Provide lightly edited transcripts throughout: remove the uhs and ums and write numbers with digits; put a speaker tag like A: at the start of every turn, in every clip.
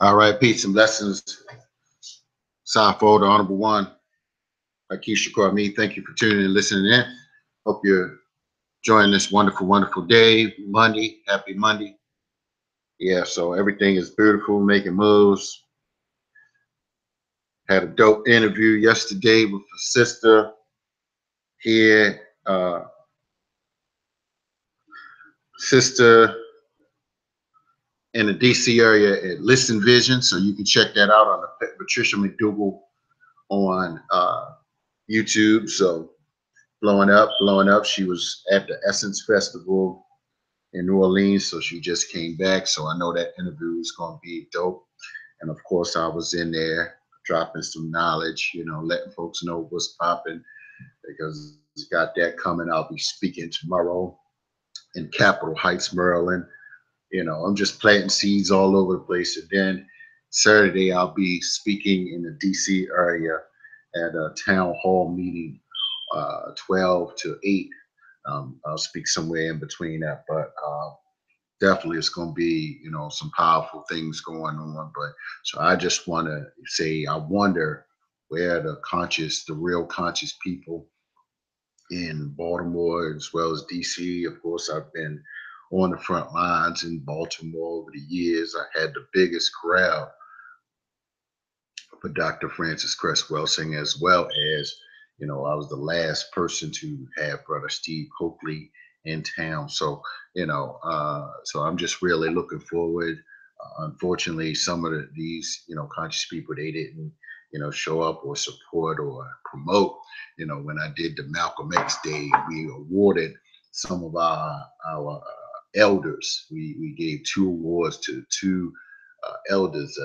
A: All right, peace and blessings. Safo, the Honorable One, Akeisha Kwame, thank you for tuning in and listening in. Hope you're enjoying this wonderful, wonderful day, Monday. Happy Monday. Yeah, so everything is beautiful, making moves. Had a dope interview yesterday with a sister here, sister in the DC area at Listen Vision. So you can check that out on the Patricia McDougal on YouTube. So blowing up, blowing up. She was at the Essence Festival in New Orleans, so she just came back. So I know that interview is going to be dope. And of course, I was in there dropping some knowledge, letting folks know what's popping because got that coming. I'll be speaking tomorrow in Capitol Heights, Maryland. I'm just planting seeds all over the place. And then Saturday, I'll be speaking in the DC area at a town hall meeting, 12 to 8. I'll speak somewhere in between that, but definitely it's going to be, some powerful things going on. But so I just want to say, I wonder where the real conscious people in Baltimore as well as DC. Of course, I've been on the front lines in Baltimore over the years. I had the biggest crowd for Dr. Francis Cress Welsing, as well as, I was the last person to have Brother Steve Coakley in town. So, so I'm just really looking forward. Unfortunately, some of these, conscious people, they didn't, show up or support or promote. When I did the Malcolm X Day, we awarded some of our elders. We gave 2 awards to 2 elders,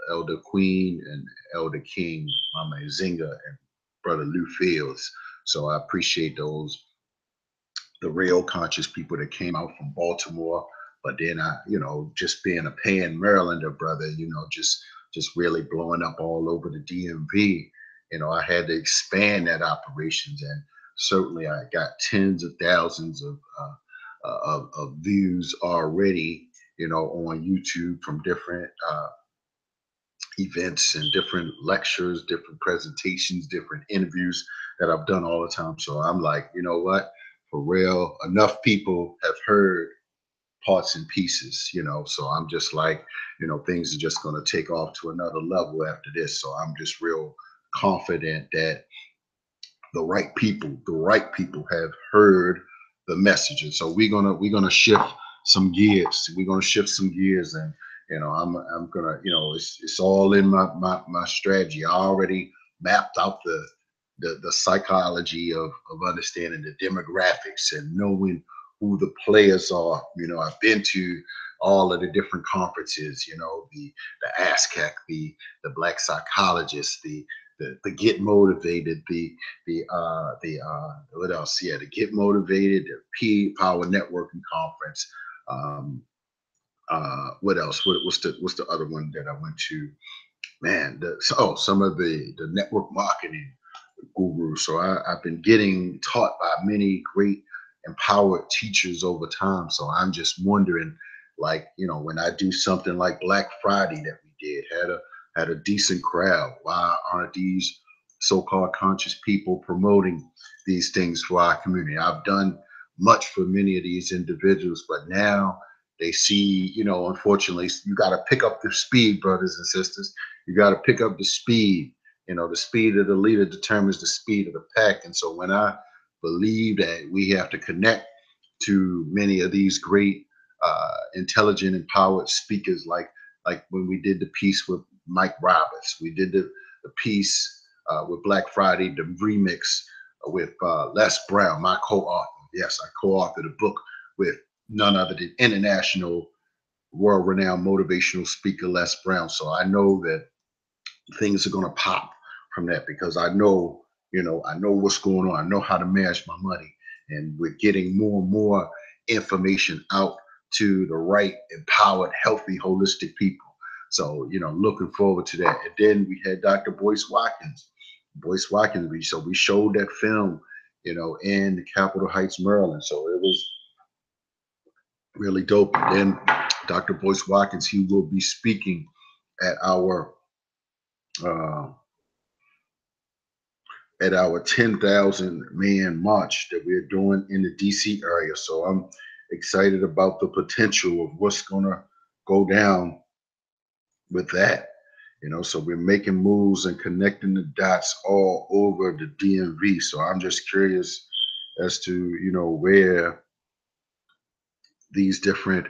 A: Elder Queen and Elder King, Mama Nzinga and Brother Lou Fields. So I appreciate the real conscious people that came out from Baltimore. But then I, just being a pan Marylander brother, just really blowing up all over the DMV. I had to expand that operations, and certainly I got tens of thousands of views already, on YouTube from different events and different lectures, different presentations, different interviews that I've done all the time. So I'm like, you know what? For real, enough people have heard parts and pieces, So I'm just like, things are just going to take off to another level after this. So I'm just real confident that the right people have heard the message. And so we're gonna shift some gears. We're gonna shift some gears, and I'm gonna, it's all in my strategy. I already mapped out the psychology of understanding the demographics and knowing who the players are. I've been to all of the different conferences, the ASCAC, the Black Psychologists, the Get Motivated, the what else? Yeah, the Get Motivated, the P Power Networking Conference. What else? What's the other one that I went to? Man, some of the network marketing gurus. So I've been getting taught by many great empowered teachers over time. So I'm just wondering, like, when I do something like Black Friday that we did, had a decent crowd. Why aren't these so-called conscious people promoting these things for our community? I've done much for many of these individuals, but now they see, unfortunately, you got to pick up the speed, brothers and sisters. You got to pick up the speed. The speed of the leader determines the speed of the pack. And so when I believe that we have to connect to many of these great, intelligent, empowered speakers, like when we did the piece with Mike Roberts, we did the piece with Black Friday, the remix with Les Brown, my co-author. Yes, I co-authored a book with none other than international, world-renowned motivational speaker Les Brown. So I know that things are going to pop from that because I know what's going on. I know how to manage my money, and we're getting more and more information out to the right, empowered, healthy, holistic people. So, looking forward to that. And then we had Dr. Boyce Watkins. So we showed that film, in Capitol Heights, Maryland. So it was really dope. And then Dr. Boyce Watkins, he will be speaking at our uh, at our 10,000 man march that we're doing in the DC area. So I'm excited about the potential of what's gonna go down with that. So we're making moves and connecting the dots all over the DMV. So I'm just curious as to where these different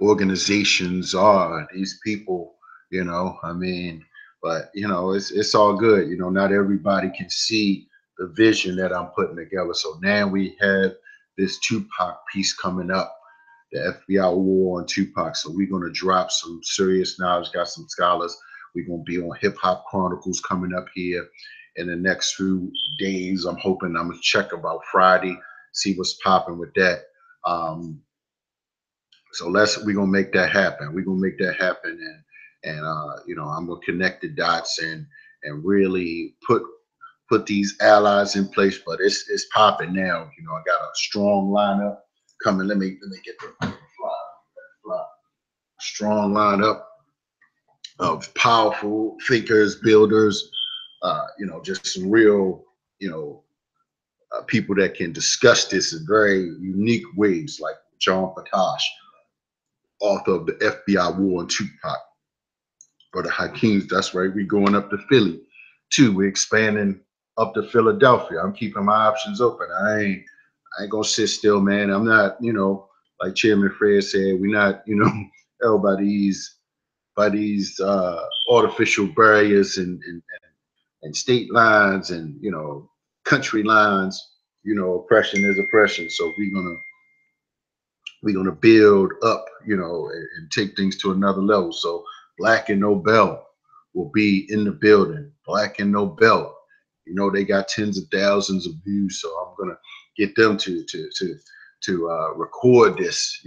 A: organizations are, these people, I mean, but it's all good. Not everybody can see the vision that I'm putting together. So now we have this Tupac piece coming up, the FBI war on Tupac. So we're gonna drop some serious knowledge, got some scholars. We're gonna be on Hip Hop Chronicles coming up here in the next few days. I'm hoping I'm gonna check about Friday, see what's popping with that. So we're gonna make that happen. We're gonna make that happen, and I'm gonna connect the dots and really put these allies in place. But it's popping now. I got a strong lineup coming. Let me get the fly. Strong lineup of powerful thinkers, builders. Just some real people that can discuss this in very unique ways, like John Patash, author of the FBI War on Tupac. Brother Hakeem's, that's right. We're going up to Philly too. We're expanding up to Philadelphia. I'm keeping my options open. I ain't gonna sit still, man. I'm not, like Chairman Fred said, we're not, held by these artificial barriers and state lines and country lines. Oppression is oppression. So we're gonna build up, and take things to another level. So Black and Nobel will be in the building. Black and Nobel, they got tens of thousands of views. So I'm gonna get them to record this,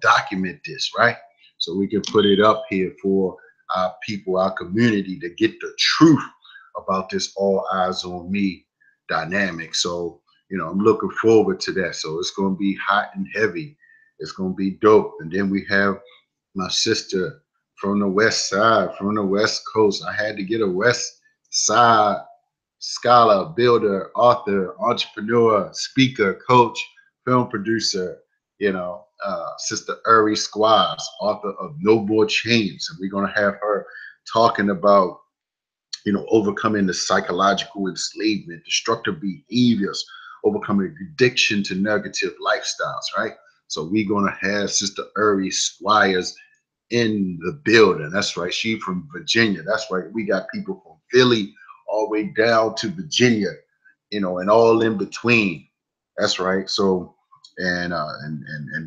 A: document this, right? So we can put it up here for our people, our community, to get the truth about this all eyes on me dynamic. So I'm looking forward to that. So it's gonna be hot and heavy. It's gonna be dope. And then we have my sister from the West Side, from the West Coast. I had to get a West Side scholar, builder, author, entrepreneur, speaker, coach, film producer, Sister Uri Squires, author of No More Chains. And we're gonna have her talking about overcoming the psychological enslavement, destructive behaviors, overcoming addiction to negative lifestyles, right? So we're gonna have Sister Uri Squires in the building. That's right. She from Virginia. That's right. We got people from Philly all the way down to Virginia, and all in between. That's right. So, and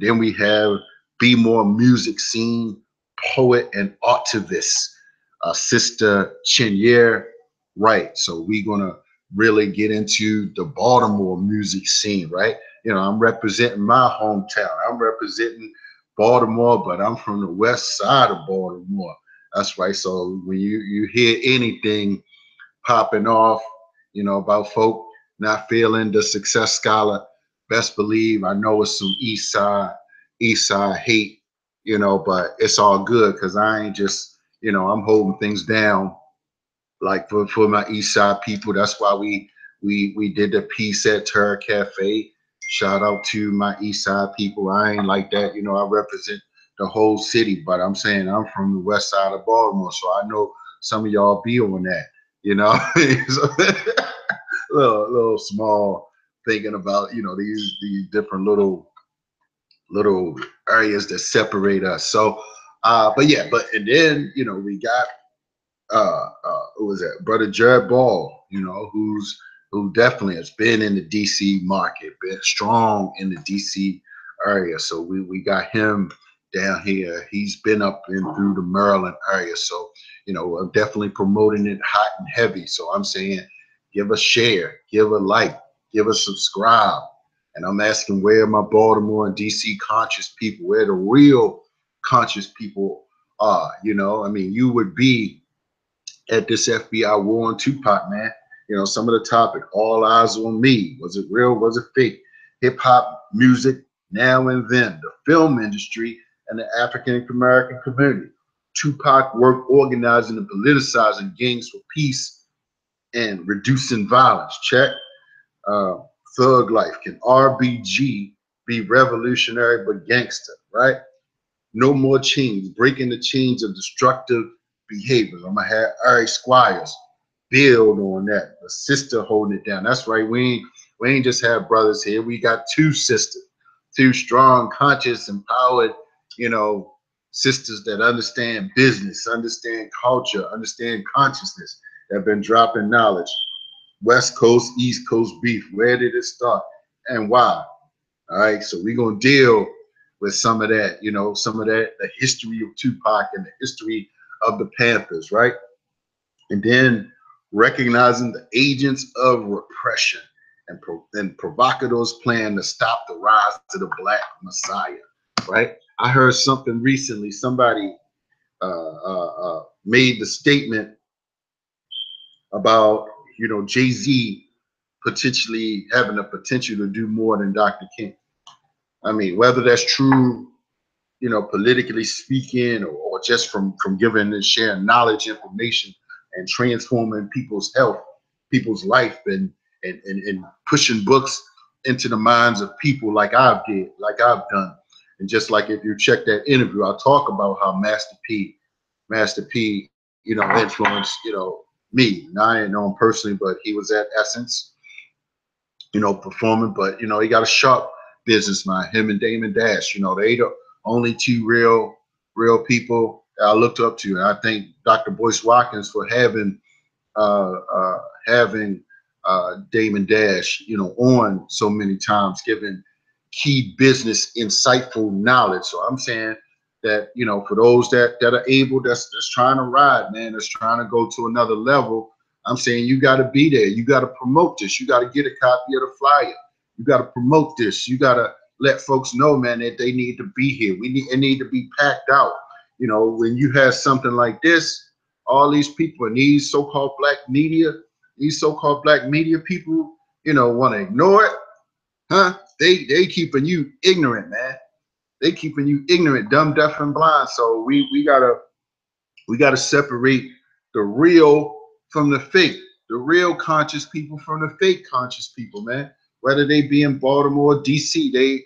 A: then we have Be More Music Scene poet and activist, Sister Chinyer Wright. So we're gonna really get into the Baltimore music scene, right? I'm representing my hometown. I'm representing Baltimore, but I'm from the west side of Baltimore. That's right. So when you hear anything popping off, about folk not feeling the success scholar, best believe I know it's some east side hate, but it's all good because I ain't just, I'm holding things down like for my east side people. That's why we did the piece at Terra Cafe. Shout out to my east side people. I ain't like that. I represent the whole city, but I'm saying I'm from the west side of Baltimore, so I know some of y'all be on that. So, little small thinking about these different little areas that separate us. So, but yeah, and then we got who was that? Brother Jared Ball, who definitely has been in the DC market, been strong in the DC area. So we got him down here. He's been up and through the Maryland area. So, I'm definitely promoting it hot and heavy. So I'm saying give a share, give a like, give a subscribe. And I'm asking where my Baltimore and DC conscious people, where the real conscious people are. I mean, you would be at this FBI war on Tupac, man. Some of the topic, all eyes on me. Was it real? Was it fake? Hip hop music now and then, the film industry and the African American community. Tupac worked organizing and politicizing gangs for peace and reducing violence. Check. Uh, Thug life. Can RBG be revolutionary but gangster? Right. No more chains, breaking the chains of destructive behaviors. I'm gonna have Eric Squires build on that. The sister holding it down. That's right. We ain't just have brothers here. We got two sisters, two strong, conscious, empowered, you know, sisters that understand business, understand culture, understand consciousness, that have been dropping knowledge. West Coast, East Coast beef. Where did it start and why? All right, so we're gonna deal with some of that, some of that, the history of Tupac and the history of the Panthers, right? And then recognizing the agents of repression and provocateurs' plan to stop the rise of the Black Messiah, right? I heard something recently. Somebody made the statement about, Jay-Z potentially having the potential to do more than Dr. King. I mean, whether that's true, politically speaking, or just from giving and sharing knowledge, information, and transforming people's health, people's life, and pushing books into the minds of people like I've done. And just like if you check that interview, I talk about how Master P, influenced, me. Now I didn't know him personally, but he was at Essence, performing. But he got a sharp business mind. Him and Damon Dash, they the only two real people I looked up to. And I thank Dr. Boyce Watkins for having having Damon Dash, on so many times, giving key business insightful knowledge. So I'm saying that, for those that are able, that's trying to ride, man, that's trying to go to another level, I'm saying you got to be there. You got to promote this. You got to get a copy of the flyer. You got to promote this. You got to let folks know, man, that they need to be here. It need to be packed out. When you have something like this, all these people and these so-called black media people, want to ignore it, huh? They keeping you ignorant, man. They keeping you ignorant, dumb, deaf, and blind. So we gotta separate the real from the fake, the real conscious people from the fake conscious people, man. Whether they be in Baltimore, DC, they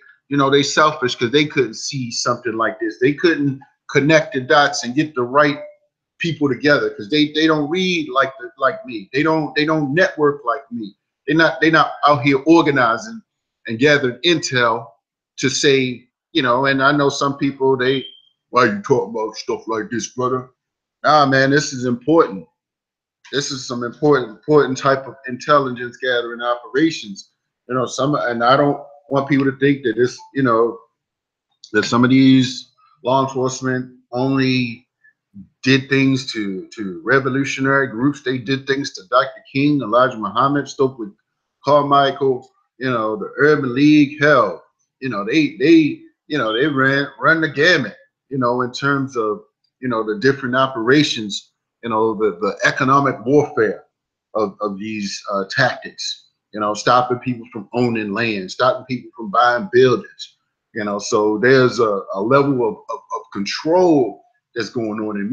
A: selfish because they couldn't see something like this. They couldn't connect the dots and get the right people together because they don't read like me. They don't network like me. They're not out here organizing and gathering intel to say, and I know some people, why you talking about stuff like this, brother? Nah, man, this is important. This is some important type of intelligence gathering operations. And I don't want people to think that that some of these law enforcement only did things to revolutionary groups. They did things to Dr. King, Elijah Muhammad, Stokely Carmichael, the Urban League. Hell, they run the gamut, in terms of, the different operations, the economic warfare of these tactics, stopping people from owning land, stopping people from buying buildings, so there's a level of control that's going on. And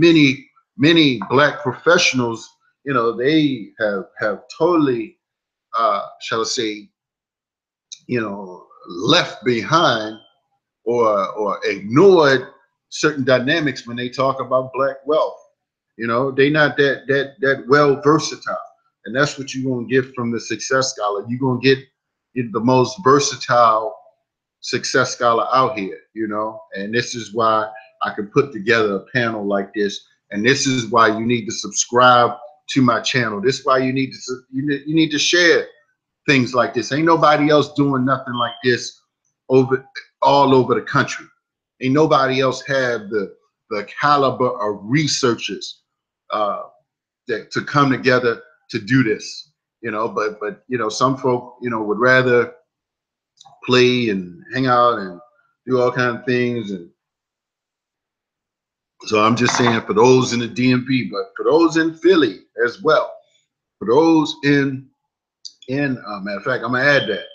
A: many black professionals, they have totally, shall I say, left behind or ignored certain dynamics when they talk about black wealth. They not that well versatile. And that's what you're gonna get from the success scholar. You're gonna get the most versatile success scholar out here, and this is why I can put together a panel like this. And this is why you need to subscribe to my channel. This is why you need to share things like this. Ain't nobody else doing nothing like this all over the country. Ain't nobody else have the caliber of researchers to come together to do this. But some folk would rather play and hang out and do all kinds of things. And so I'm just saying, for those in the DMV, but for those in Philly as well, for those in matter of fact, I'm gonna add that.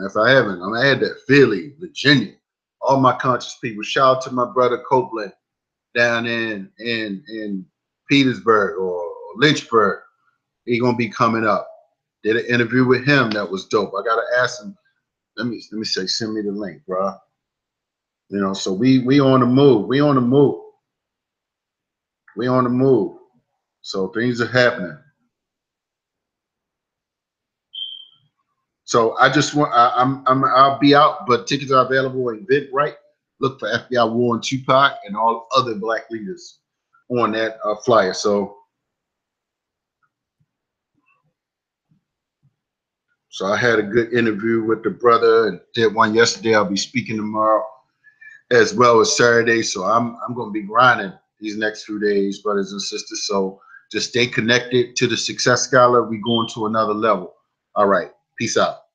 A: If I haven't, I'm gonna add that. Philly, Virginia, all my conscious people. Shout out to my brother Copeland down in Petersburg or Lynchburg. He gonna be coming up. Did an interview with him that was dope. I gotta ask him. Let me say, send me the link, bro. You know, so we on the move. We on the move. We on the move. So things are happening. So I just want I'll be out, but tickets are available in Eventbrite. Look for FBI War on Tupac and all other black leaders on that flyer. So I had a good interview with the brother and did one yesterday. I'll be speaking tomorrow as well as Saturday. So I'm gonna be grinding these next few days, brothers and sisters. So just stay connected to the Success Scholar. We going to another level. All right. Peace out.